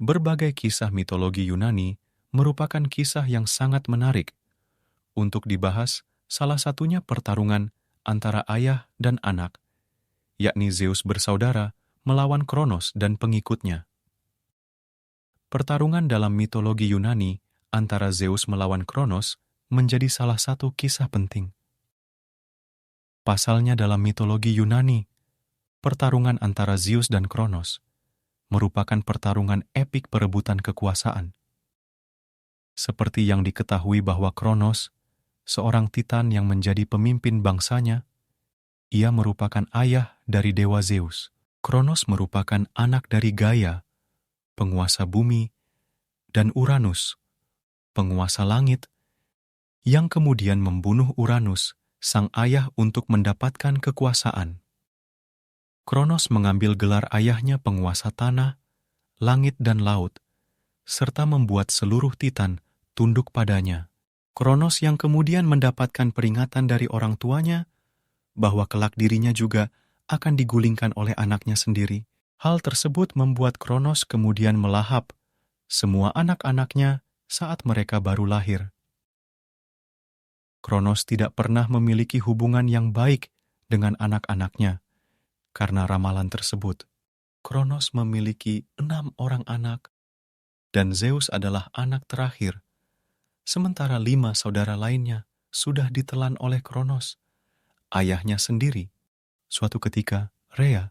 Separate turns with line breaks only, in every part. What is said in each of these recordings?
Berbagai kisah mitologi Yunani merupakan kisah yang sangat menarik. Untuk dibahas, salah satunya pertarungan antara ayah dan anak, yakni Zeus bersaudara melawan Kronos dan pengikutnya. Pertarungan dalam mitologi Yunani antara Zeus melawan Kronos menjadi salah satu kisah penting. Pasalnya dalam mitologi Yunani, pertarungan antara Zeus dan Kronos merupakan pertarungan epik perebutan kekuasaan. Seperti yang diketahui bahwa Kronos, seorang titan yang menjadi pemimpin bangsanya, ia merupakan ayah dari dewa Zeus. Kronos merupakan anak dari Gaia, penguasa bumi, dan Uranus, penguasa langit, yang kemudian membunuh Uranus, sang ayah, untuk mendapatkan kekuasaan. Kronos mengambil gelar ayahnya penguasa tanah, langit, dan laut, serta membuat seluruh titan tunduk padanya. Kronos yang kemudian mendapatkan peringatan dari orang tuanya bahwa kelak dirinya juga akan digulingkan oleh anaknya sendiri. Hal tersebut membuat Kronos kemudian melahap semua anak-anaknya saat mereka baru lahir. Kronos tidak pernah memiliki hubungan yang baik dengan anak-anaknya. Karena ramalan tersebut, Kronos memiliki 6 orang anak, dan Zeus adalah anak terakhir, sementara 5 saudara lainnya sudah ditelan oleh Kronos, ayahnya sendiri. Suatu ketika, Rhea,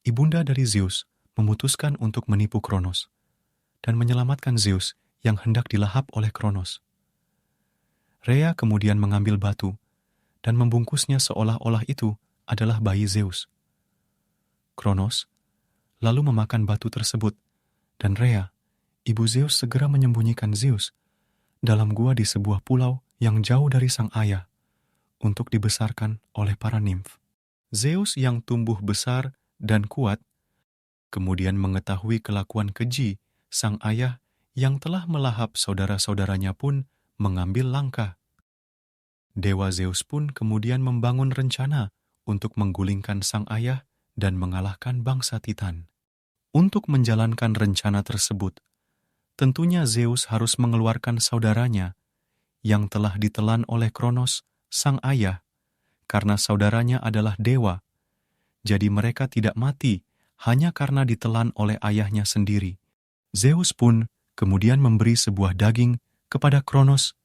ibunda dari Zeus, memutuskan untuk menipu Kronos dan menyelamatkan Zeus yang hendak dilahap oleh Kronos. Rhea kemudian mengambil batu dan membungkusnya seolah-olah itu adalah bayi Zeus. Kronos lalu memakan batu tersebut, dan Rhea, ibu Zeus, segera menyembunyikan Zeus dalam gua di sebuah pulau yang jauh dari sang ayah untuk dibesarkan oleh para nimf. Zeus yang tumbuh besar dan kuat kemudian mengetahui kelakuan keji sang ayah yang telah melahap saudara-saudaranya pun mengambil langkah. Dewa Zeus pun kemudian membangun rencana untuk menggulingkan sang ayah dan mengalahkan bangsa Titan. Untuk menjalankan rencana tersebut, tentunya Zeus harus mengeluarkan saudaranya yang telah ditelan oleh Kronos, sang ayah, karena saudaranya adalah dewa. Jadi mereka tidak mati hanya karena ditelan oleh ayahnya sendiri. Zeus pun kemudian memberi sebuah daging kepada Kronos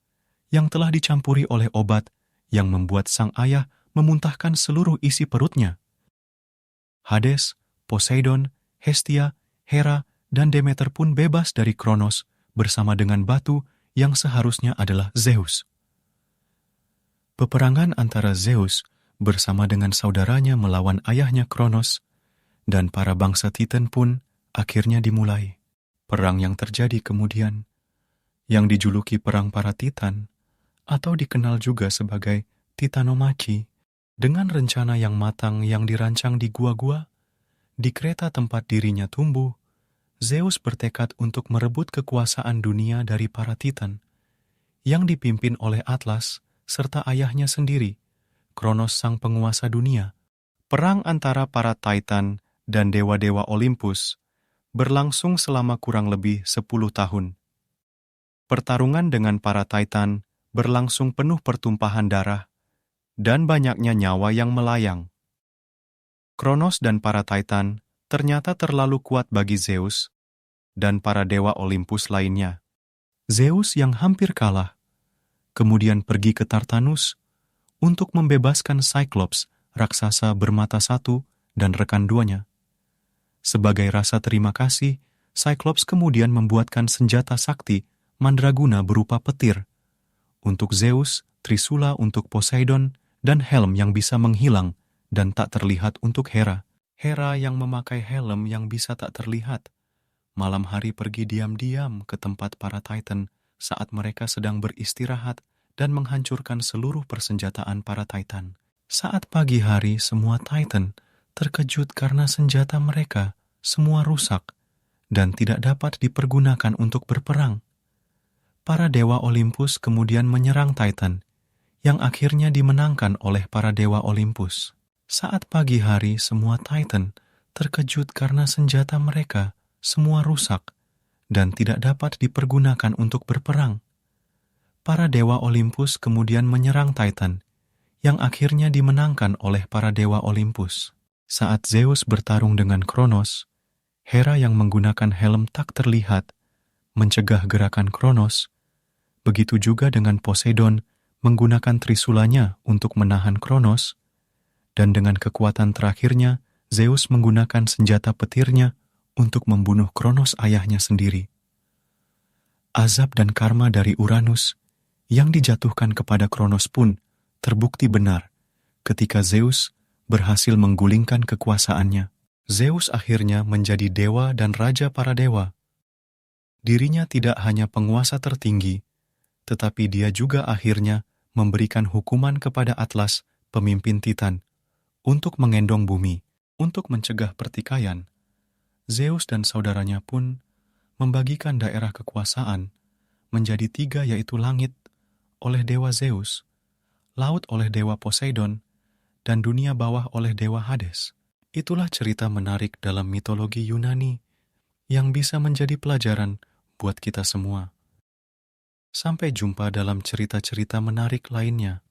yang telah dicampuri oleh obat yang membuat sang ayah memuntahkan seluruh isi perutnya. Hades, Poseidon, Hestia, Hera, dan Demeter pun bebas dari Kronos bersama dengan batu yang seharusnya adalah Zeus. Peperangan antara Zeus bersama dengan saudaranya melawan ayahnya Kronos dan para bangsa Titan pun akhirnya dimulai. Perang yang terjadi kemudian, yang dijuluki Perang Para Titan, atau dikenal juga sebagai Titanomachi, dengan rencana yang matang yang dirancang di gua-gua, di kereta tempat dirinya tumbuh, Zeus bertekad untuk merebut kekuasaan dunia dari para Titan, yang dipimpin oleh Atlas serta ayahnya sendiri, Kronos sang penguasa dunia. Perang antara para Titan dan dewa-dewa Olympus berlangsung selama kurang lebih 10 tahun. Pertarungan dengan para Titan berlangsung penuh pertumpahan darah dan banyaknya nyawa yang melayang. Kronos dan para Titan ternyata terlalu kuat bagi Zeus dan para dewa Olympus lainnya. Zeus yang hampir kalah kemudian pergi ke Tartarus untuk membebaskan Cyclops, raksasa bermata satu, dan rekan duanya. Sebagai rasa terima kasih, Cyclops kemudian membuatkan senjata sakti mandraguna berupa petir untuk Zeus, Trisula untuk Poseidon, dan helm yang bisa menghilang dan tak terlihat untuk Hera. Hera yang memakai helm yang bisa tak terlihat, malam hari pergi diam-diam ke tempat para Titan saat mereka sedang beristirahat dan menghancurkan seluruh persenjataan para Titan. Saat pagi hari, semua Titan terkejut karena senjata mereka semua rusak dan tidak dapat dipergunakan untuk berperang. Para dewa Olympus kemudian menyerang Titan, yang akhirnya dimenangkan oleh para dewa Olympus. Saat pagi hari, semua Titan terkejut karena senjata mereka semua rusak dan tidak dapat dipergunakan untuk berperang. Para dewa Olympus kemudian menyerang Titan, yang akhirnya dimenangkan oleh para dewa Olympus. Saat Zeus bertarung dengan Kronos, Hera yang menggunakan helm tak terlihat mencegah gerakan Kronos. Begitu juga dengan Poseidon menggunakan trisulanya untuk menahan Kronos, dan dengan kekuatan terakhirnya, Zeus menggunakan senjata petirnya untuk membunuh Kronos ayahnya sendiri. Azab dan karma dari Uranus yang dijatuhkan kepada Kronos pun terbukti benar ketika Zeus berhasil menggulingkan kekuasaannya. Zeus akhirnya menjadi dewa dan raja para dewa. Dirinya tidak hanya penguasa tertinggi, tetapi dia juga akhirnya memberikan hukuman kepada Atlas, pemimpin Titan, untuk mengendong bumi. Untuk mencegah pertikaian, Zeus dan saudaranya pun membagikan daerah kekuasaan menjadi 3, yaitu langit oleh dewa Zeus, laut oleh dewa Poseidon, dan dunia bawah oleh dewa Hades. Itulah cerita menarik dalam mitologi Yunani yang bisa menjadi pelajaran buat kita semua. Sampai jumpa dalam cerita-cerita menarik lainnya.